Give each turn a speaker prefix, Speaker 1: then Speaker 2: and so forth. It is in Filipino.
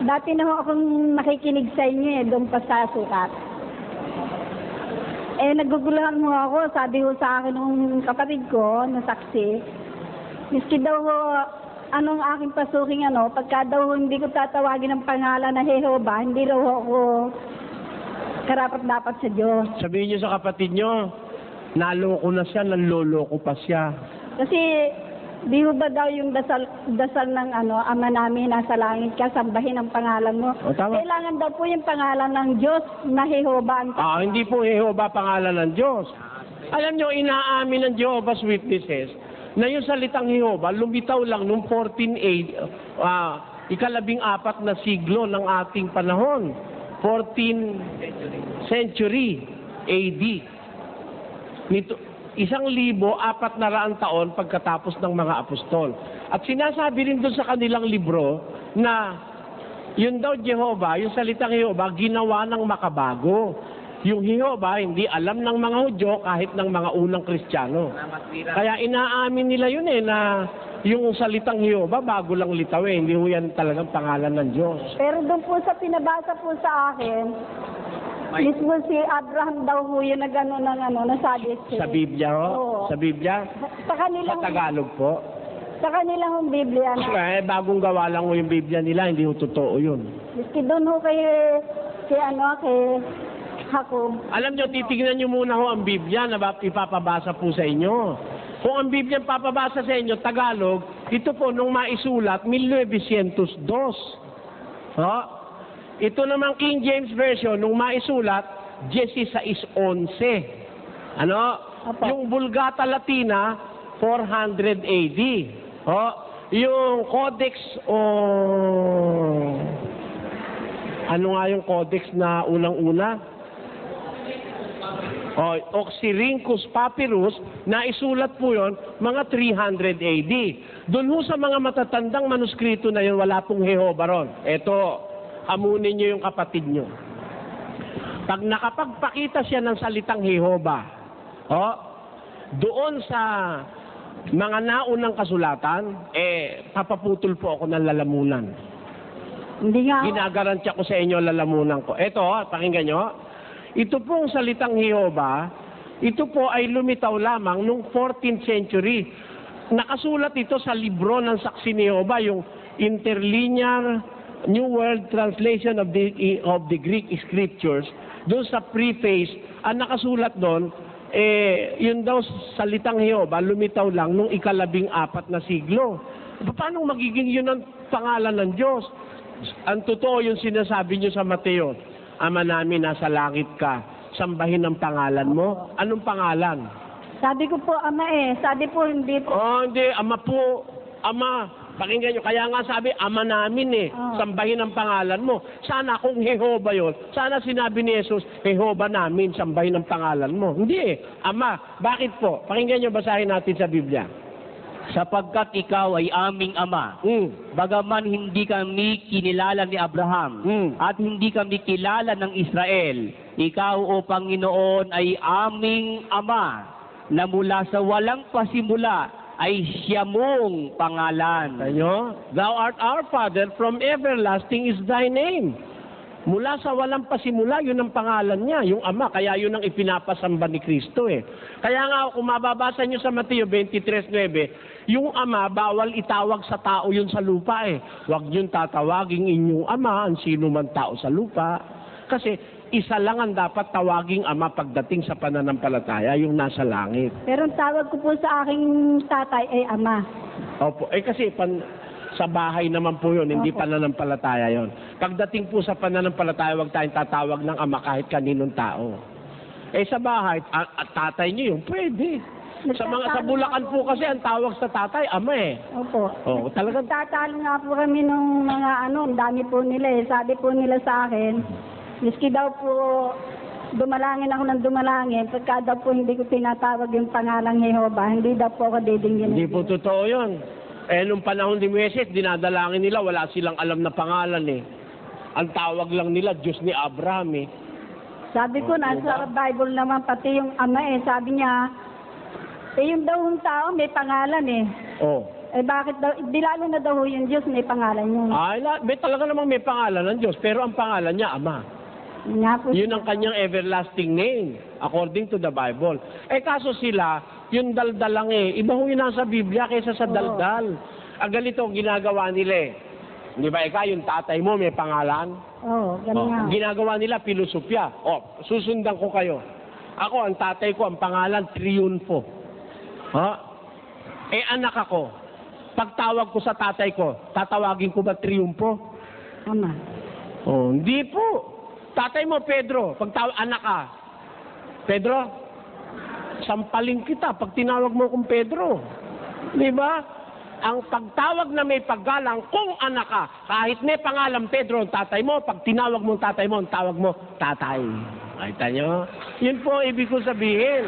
Speaker 1: Dati na ho akong nakikinig sa inyo doon pa sa sukat. Naguguluhan mo ako, sabi ho sa akin ng kapatid ko, na saksi, miski daw ho, anong aking pasuking pagka daw hindi ko tatawagin ng pangalan na Jehova, hindi daw ako karapat-dapat sa Diyos.
Speaker 2: Sabihin niyo sa kapatid niyo, naloko na siya, nanloloko pa siya.
Speaker 1: Kasi, di ho ba daw yung dasal ng Ama namin nasa langit ka, sambahin ang pangalan mo.
Speaker 2: O, tama.
Speaker 1: Kailangan daw po yung pangalan ng Diyos na Jehova.
Speaker 2: Hindi po Jehova pangalan ng Diyos. Alam niyo, inaamin ng Jehovah's Witnesses na yung salitang Jehova lumitaw lang noong 14 na siglo ng ating panahon. 14th century AD. Nito, 1,400 taon pagkatapos ng mga apostol. At sinasabi rin doon sa kanilang libro na yun daw Jehovah, yung salitang Jehovah, ginawa ng makabago. Yung Jehovah, hindi alam ng mga Hudyo kahit ng mga unang Kristiyano. Kaya inaamin nila yun na yung salitang Jehovah, bago lang litaw hindi ho yan talagang pangalan ng Diyos.
Speaker 1: Pero doon po sa pinabasa po sa akin, mismo si Abraham daw ho yun na gano'n nasabi.
Speaker 2: Sa Biblia ho?
Speaker 1: Oo.
Speaker 2: Sa Biblia?
Speaker 1: Sa kanilang,
Speaker 2: Sa Tagalog po?
Speaker 1: Sa kanilang Biblia na.
Speaker 2: Bagong gawa lang ho yung Biblia nila, hindi ho totoo yun.
Speaker 1: Miski doon ho kay Jacob.
Speaker 2: Alam nyo, titignan nyo muna ho ang Biblia na ipapabasa po sa inyo. Kung ang Biblia papabasa sa inyo, Tagalog, ito po nung maisulat, 1902. Ho? Ito namang King James Version, nung maisulat, 1611.
Speaker 1: Opo.
Speaker 2: Yung Vulgata Latina, 400 AD. Yung Codex, ano nga yung Codex na unang-una? Oxyrhynchus Papyrus, na isulat po yon mga 300 AD. Doon ho sa mga matatandang manuskrito na yun, wala pong Jehova ron. Eto, hamunin nyo yung kapatid nyo. Pag nakapagpakita siya ng salitang Jehova, doon sa mga naunang kasulatan, papaputol po ako ng lalamunan.
Speaker 1: Hindi nga.
Speaker 2: Ginagarantiya ko sa inyo lalamunan ko. Eto, pakinggan nyo. Ito pong salitang Jehova, ito po ay lumitaw lamang noong 14th century. Nakasulat ito sa libro ng Saksi ni Jehova, yung Interlinear New World Translation of the Greek Scriptures. Doon sa preface, ang nakasulat doon, yun daw salitang Jehova, lumitaw lang noong 14 na siglo. Paano magiging yun ang pangalan ng Diyos? Ang totoo yung sinasabi nyo sa Mateo, Ama namin, nasa langit ka, sambahin ang pangalan mo. Anong pangalan?
Speaker 1: Sabi ko po, Ama Sabi po, hindi po.
Speaker 2: Hindi. Ama po. Ama. Pakinggan nyo. Kaya nga sabi, Ama namin sambahin ang pangalan mo. Sana kung Jehova yun, sana sinabi ni Jesus, Jehova namin, sambahin ang pangalan mo. Hindi Ama. Bakit po? Pakinggan nyo, basahin natin sa Biblia.
Speaker 3: Sapagkat ikaw ay aming Ama, bagaman hindi kami kinilala ni Abraham, at hindi kami kilala ng Israel, ikaw, O Panginoon, ay aming Ama, na mula sa walang pasimula ay siya mong pangalan.
Speaker 2: Tayo, Thou art our Father, from everlasting is thy name. Mula sa walang pasimula, yun ang pangalan niya, yung Ama. Kaya yun ang ipinapasamba ni Kristo Kaya nga, kung mababasa niyo sa Mateo 23:9, yung Ama, bawal itawag sa tao yun sa lupa Huwag niyong tatawaging inyong Ama, ang sino man tao sa lupa. Kasi isa lang ang dapat tawaging Ama pagdating sa pananampalataya, yung nasa langit.
Speaker 1: Pero ang tawag ko po sa aking tatay ay Ama.
Speaker 2: Opo. Kasi sa bahay naman po yun, hindi pananampalataya yun. Pagdating po sa pananampalataya, huwag tayong tatawag ng Ama kahit kaninong tao. Sa bahay, at tatay niyo yung pwede. Sa Bulacan po kasi, ang tawag sa tatay, Ama
Speaker 1: Opo.
Speaker 2: Talagang
Speaker 1: Nagtatalo nga po kami nung mga ang dami po nila Sabi po nila sa akin, miski daw po dumalangin ako ng dumalangin, pagka daw po hindi ko tinatawag yung pangalang Jehova, hindi daw po ako didinggin.
Speaker 2: Hindi po totoo yun. Nung panahon ni Moises, dinadalangin nila, wala silang alam na pangalan Ang tawag lang nila, Diyos ni Abraham
Speaker 1: Sabi ko, nasa Bible naman, pati yung Ama sabi niya, yung daw yung tao may pangalan Eh bakit daw, di lalo na daw yung Diyos may pangalan yun.
Speaker 2: Ay, may talaga namang may pangalan ng Diyos, pero ang pangalan niya, Ama.
Speaker 1: Nga po.
Speaker 2: Yun ang kanyang everlasting name, according to the Bible. Eh kaso sila, yung daldal lang iba ho yung nasa Biblia kaysa sa daldal. Ganito ang ginagawa nila Di ba, yung tatay mo may pangalan?
Speaker 1: Ganun nga.
Speaker 2: Ginagawa nila filosofya. Susundan ko kayo. Ako, ang tatay ko, ang pangalan, Triunfo. Anak ako. Pagtawag ko sa tatay ko, tatawagin ko ba Triunfo?
Speaker 1: Ama.
Speaker 2: Hindi po. Tatay mo, Pedro, pagtawag, anak ka. Pedro, sampaling kita pag tinawag mo kong Pedro. Di ba? Ang pagtawag na may paggalang kung anak ka, kahit may pangalan Pedro ang tatay mo, pag tinawag mo ang tatay mo, ang tawag mo, tatay. Nakita nyo? Yun po ibig ko sabihin.